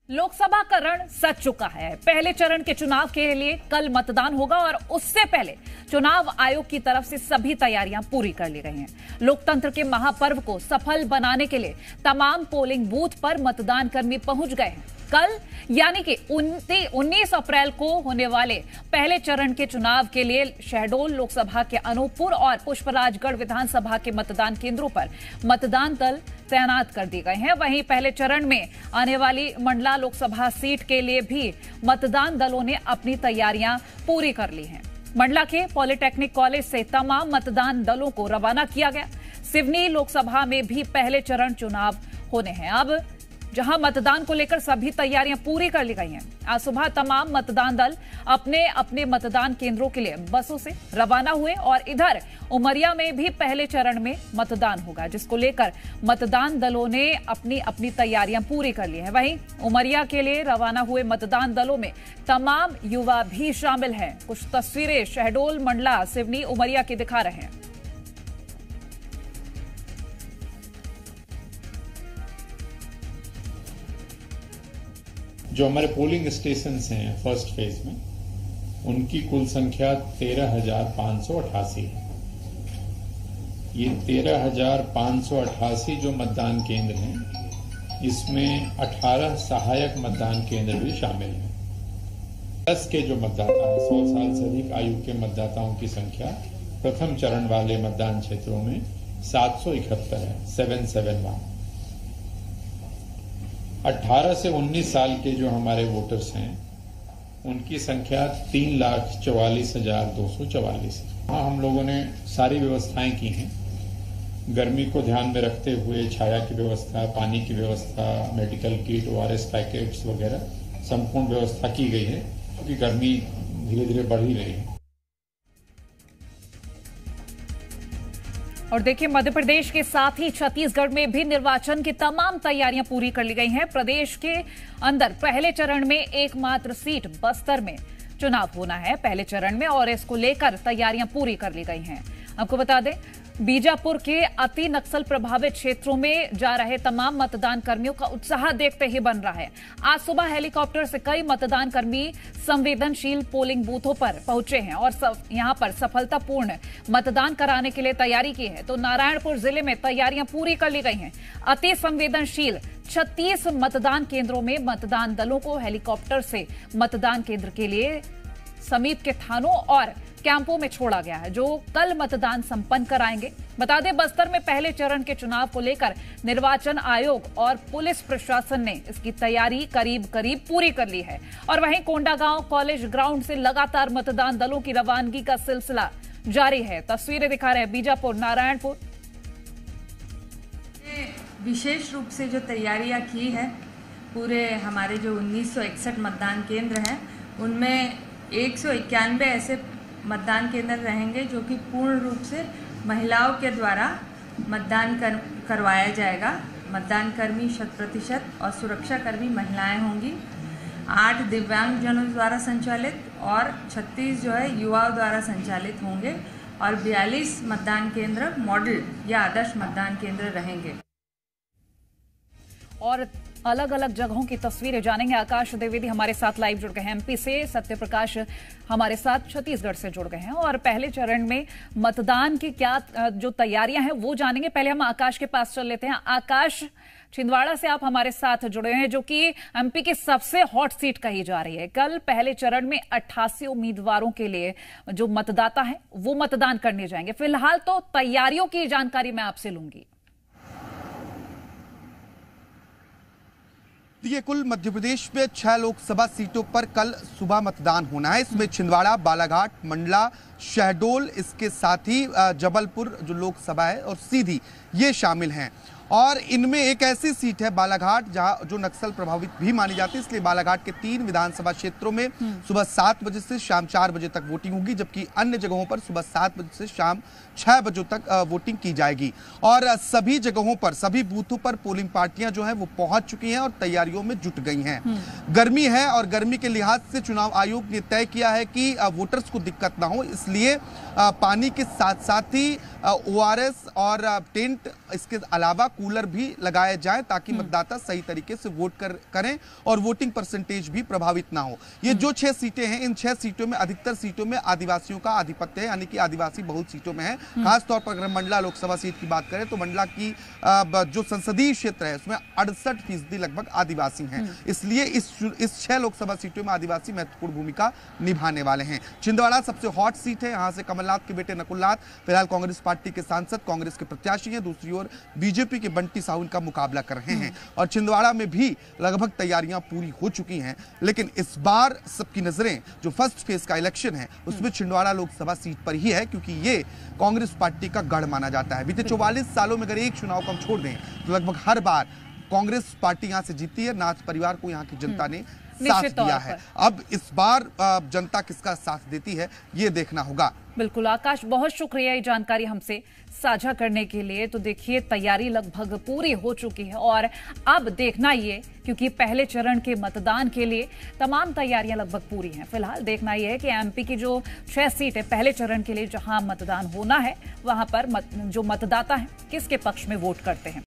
लोकसभा का रण सज चुका है। पहले चरण के चुनाव के लिए कल मतदान होगा और उससे पहले चुनाव आयोग की तरफ से सभी तैयारियां पूरी कर ली गई हैं। लोकतंत्र के महापर्व को सफल बनाने के लिए तमाम पोलिंग बूथ पर मतदान कर्मी पहुंच गए हैं। कल यानी कि 19 अप्रैल को होने वाले पहले चरण के चुनाव के लिए शहडोल लोकसभा के अनूपपुर और पुष्पराजगढ़ विधानसभा के मतदान केंद्रों पर मतदान दल तैनात कर दिए गए हैं। वहीं पहले चरण में आने वाली मंडला लोकसभा सीट के लिए भी मतदान दलों ने अपनी तैयारियां पूरी कर ली हैं। मंडला के पॉलिटेक्निक कॉलेज से तमाम मतदान दलों को रवाना किया गया। सिवनी लोकसभा में भी पहले चरण चुनाव होने हैं। अब जहां मतदान को लेकर सभी तैयारियां पूरी कर ली गई हैं। आज सुबह तमाम मतदान दल अपने अपने मतदान केंद्रों के लिए बसों से रवाना हुए और इधर उमरिया में भी पहले चरण में मतदान होगा, जिसको लेकर मतदान दलों ने अपनी अपनी तैयारियां पूरी कर ली हैं। वहीं उमरिया के लिए रवाना हुए मतदान दलों में तमाम युवा भी शामिल हैं। कुछ तस्वीरें शहडोल, मंडला, सिवनी, उमरिया की दिखा रहे हैं। जो हमारे पोलिंग स्टेशन हैं फर्स्ट फेज में, उनकी कुल संख्या 13,588 है। ये 13,588 जो मतदान केंद्र हैं, इसमें 18 सहायक मतदान केंद्र भी शामिल हैं। 10 के जो मतदाता हैं, 100 साल से अधिक आयु के मतदाताओं की संख्या प्रथम चरण वाले मतदान क्षेत्रों में 771 है, 771। 18 से 19 साल के जो हमारे वोटर्स हैं, उनकी संख्या 3,44,244 है। हाँ, हम लोगों ने सारी व्यवस्थाएं की हैं। गर्मी को ध्यान में रखते हुए छाया की व्यवस्था, पानी की व्यवस्था, मेडिकल किट, ORS पैकेट्स वगैरह संपूर्ण व्यवस्था की गई है, क्योंकि गर्मी धीरे धीरे बढ़ ही रही है। और देखिए, मध्य प्रदेश के साथ ही छत्तीसगढ़ में भी निर्वाचन की तमाम तैयारियां पूरी कर ली गई हैं। प्रदेश के अंदर पहले चरण में एकमात्र सीट बस्तर में चुनाव होना है पहले चरण में, और इसको लेकर तैयारियां पूरी कर ली गई हैं। आपको बता दें, बीजापुर के अति नक्सल प्रभावित क्षेत्रों में जा रहे तमाम मतदान कर्मियों का उत्साह देखते ही बन रहा है। आज सुबह हेलीकॉप्टर से कई मतदान कर्मी संवेदनशील पोलिंग बूथों पर पहुंचे हैं और यहां पर सफलतापूर्ण मतदान कराने के लिए तैयारी की है। तो नारायणपुर जिले में तैयारियां पूरी कर ली गई हैं। अति संवेदनशील 36 मतदान केंद्रों में मतदान दलों को हेलीकॉप्टर से मतदान केंद्र के लिए समीप के थानों और कैंपों में छोड़ा गया है, जो कल मतदान संपन्न कराएंगे। बता दें, बस्तर में पहले चरण के चुनाव को लेकर निर्वाचन आयोग और पुलिस प्रशासन ने इसकी तैयारी करीब करीब पूरी कर ली है। और वहीं कोंडागांव कॉलेज ग्राउंड से लगातार मतदान दलों की रवानगी का सिलसिला जारी है। तस्वीरें दिखा रहे हैं बीजापुर, नारायणपुर। विशेष रूप से जो तैयारियां की है, पूरे हमारे जो 1961 मतदान केंद्र हैं, उनमें 191 ऐसे मतदान केंद्र रहेंगे जो कि पूर्ण रूप से महिलाओं के द्वारा मतदान करवाया जाएगा। मतदान कर्मी 100% और सुरक्षाकर्मी महिलाएं होंगी। 8 दिव्यांगजनों द्वारा संचालित और 36 जो है युवाओं द्वारा संचालित होंगे और 42 मतदान केंद्र मॉडल या आदर्श मतदान केंद्र रहेंगे। और अलग अलग जगहों की तस्वीरें जानेंगे। आकाश द्विवेदी हमारे साथ लाइव जुड़ गए हैं MP से, सत्य प्रकाश हमारे साथ छत्तीसगढ़ से जुड़ गए हैं और पहले चरण में मतदान की क्या जो तैयारियां हैं वो जानेंगे। पहले हम आकाश के पास चल लेते हैं। आकाश, छिंदवाड़ा से आप हमारे साथ जुड़े हैं, जो कि MP की सबसे हॉट सीट कही जा रही है। कल पहले चरण में 88 उम्मीदवारों के लिए जो मतदाता हैं वो मतदान करने जाएंगे। फिलहाल तो तैयारियों की जानकारी मैं आपसे लूंगी। ये कुल मध्य प्रदेश में 6 लोकसभा सीटों पर कल सुबह मतदान होना है। इसमें छिंदवाड़ा, बालाघाट, मंडला, शहडोल, इसके साथ ही जबलपुर जो लोकसभा है और सीधी, ये शामिल हैं। और इनमें एक ऐसी सीट है बालाघाट जहां जो नक्सल प्रभावित भी मानी जाती है, इसलिए बालाघाट के 3 विधानसभा क्षेत्रों में सुबह 7 बजे से शाम 4 बजे तक वोटिंग होगी, जबकि अन्य जगहों पर सुबह 7 बजे से शाम 6 बजे तक वोटिंग की जाएगी। और सभी जगहों पर, सभी बूथों पर पोलिंग पार्टियां जो हैं वो पहुंच चुकी हैं और तैयारियों में जुट गई हैं। गर्मी है और गर्मी के लिहाज से चुनाव आयोग ने तय किया है कि वोटर्स को दिक्कत ना हो, इसलिए पानी के साथ साथ ही ORS और टेंट, इसके अलावा कूलर भी लगाए जाए ताकि मतदाता सही तरीके से वोट करें और वोटिंग परसेंटेज भी प्रभावित ना हो। ये जो 6 सीटें हैं, इन 6 सीटों में अधिकतर सीटों में आदिवासियों का आधिपत्य है, यानी कि आदिवासी बहुत सीटों में है। खासतौर पर अगर मंडला लोकसभा सीट की बात करें तो मंडला की जो संसदीय क्षेत्र है उसमें 68% लगभग आदिवासी हैं। इसलिए इस 6 लोकसभा सीटों में आदिवासी महत्वपूर्ण भूमिका निभाने वाले हैं। छिंदवाड़ा सबसे हॉट सीट है, यहां से कमलनाथ के बेटे नकुलनाथ फिलहाल कांग्रेस पार्टी के सांसद, कांग्रेस के प्रत्याशी हैं। दूसरी ओर बीजेपी के बंटी साहू इनका मुकाबला कर रहे हैं और छिंदवाड़ा में भी लगभग तैयारियां पूरी हो चुकी हैं। लेकिन इस बार सबकी नजरें जो फर्स्ट फेज का इलेक्शन है उसमें छिंदवाड़ा लोकसभा सीट पर ही है, क्योंकि ये कांग्रेस पार्टी का गढ़ माना जाता है। बीते 44 सालों में अगर एक चुनाव को हम छोड़ दें तो लगभग हर बार कांग्रेस पार्टी यहां से जीती है। नाथ परिवार को यहां की जनता ने साथ दिया है। अब इस बार जनता किसका साथ देती है ये देखना होगा। बिल्कुल आकाश, बहुत शुक्रिया ये जानकारी हमसे साझा करने के लिए। तो देखिए तैयारी लगभग पूरी हो चुकी है और अब देखना ये, क्योंकि पहले चरण के मतदान के लिए तमाम तैयारियां लगभग पूरी हैं। फिलहाल देखना ये है कि एमपी की जो 6 सीट है पहले चरण के लिए जहां मतदान होना है वहां पर जो मतदाता हैं किसके पक्ष में वोट करते हैं।